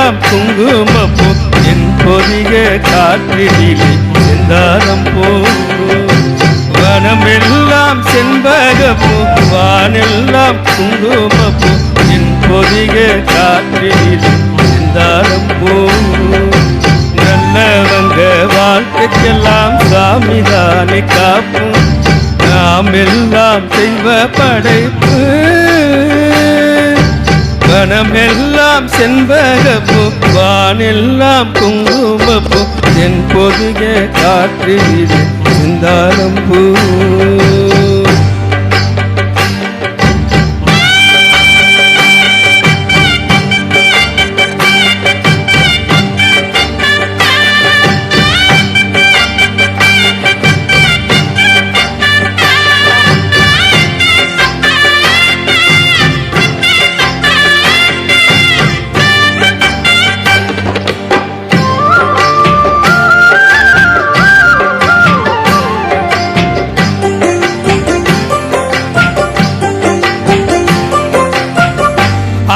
வனமெல்லாம் குங்குமப்பூ என் பொதிக காற்றினிலே செந்தாரம் பூ வனமெல்லாம் செண்பகப்பூ வானெல்லாம் குங்குமப்பூ என் பொதிக காற்றினிலே செந்தாரம் பூ நல்லவங்க வாழ்க்கைக்கெல்லாம் சாமிதானே காப்பும் நாம் எல்லாம் தெய்வ படைப்பு வனமெல்லாம் செண்பகப்பூ வானெல்லாம் குங்குமப்பூ என் பொதிக காற்றினிலே செந்தாரம் பூ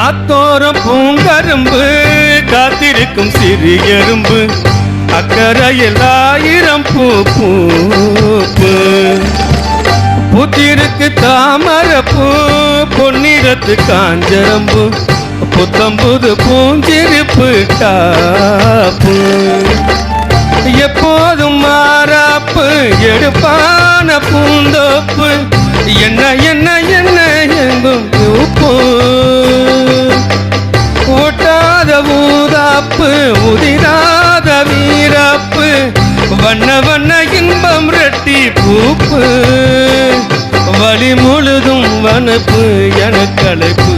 ஆத்தோரம் பூங்கரும்பு காத்திருக்கும் சிறு எறும்பு அக்கறையில் 1000 பூ பூப்பு புத்திருக்கு தாமரப்பூ பொன்னிறத்து காஞ்சரம்பு புத்தம்புது பூஞ்சிருப்பு காப்பு எப்போதும் மாறாப்பு எடுப்பான பூந்தோப்பு என்ன என்ன என்ன எங்கும் பூப்பு ஓட்டாத ஊதாப்பு உதிராத வீராப்பு வண்ண வண்ண இன்பம் ரெட்டி பூப்பு வழி முழுதும் வனப்பு எனக்கழைப்பு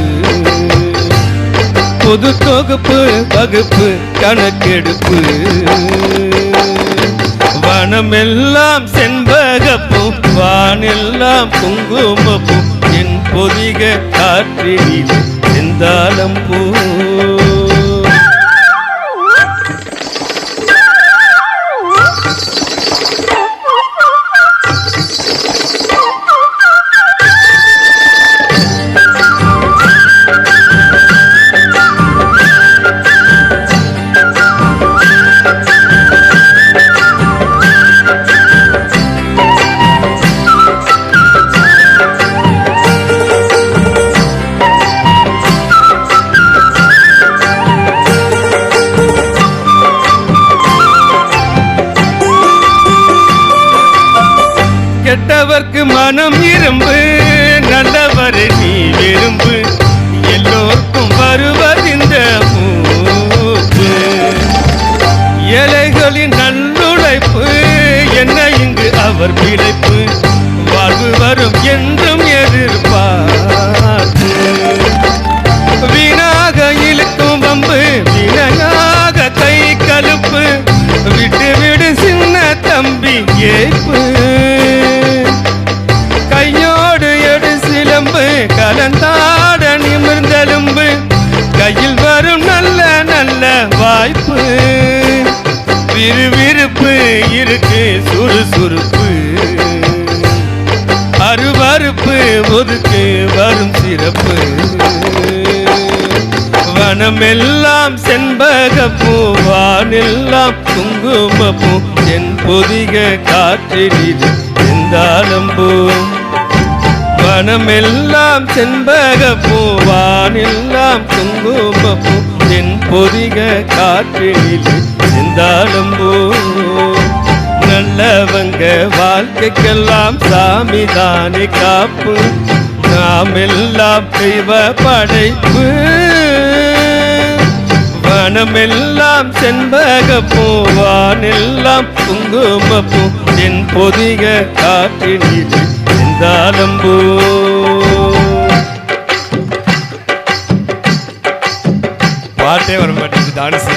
பொது தொகுப்பு வகுப்பு கணக்கெடுப்பு வனமெல்லாம் செண்பகப்பூ வானெல்லாம் குங்குமப்பூ என் பொதிக காற்றினிலே செந்தாரம் பூ கெட்டவர்க்கு மனம் இரும்பு நல்லவரை நீ விரும்பு எல்லோருக்கும் வருவதிந்த மூப்பு ஏழைகளின் நல்லுழைப்பு என்ன இங்கு அவர் பிழைப்பு வாழ்வு வரும் என்றும் எதிர்பார்ப்பு வீணாக இழுக்கும் வம்பு வீணாக கை கலுப்பு விட்டு விடு சின்ன தம்பி ஏய்ப்பு கலந்தாட நிமிர்ந்தெலும்பு கையில் வரும் நல்ல நல்ல வாய்ப்பு விறுவிறுப்பு இருக்கு சுறுசுறுப்பு அருவறுப்பு ஒதுக்கு வரும் சிறப்பு வனமெல்லாம் செண்பகப்பூ வானெல்லாம் குங்குமப்பூ என் பொதிக காற்றினிலே செந்தாரம் பூ வனமெல்லாம் செண்பகப்பூ வானெல்லாம் குங்குமப்பூ என் பொதிக காற்றினிலே செந்தாரம் பூ நல்லவங்க வாழ்க்கைக்கெல்லாம் சாமிதானே காப்பு நாம் எல்லாம் தெய்வ படைப்பு வனமெல்லாம் செண்பகப்பூ வானெல்லாம் குங்குமப்பூ என் பொதிக காற்றினிலே செந்தாரம் பூ பாட்டே வர மாட்டேங்குது டான்ஸ்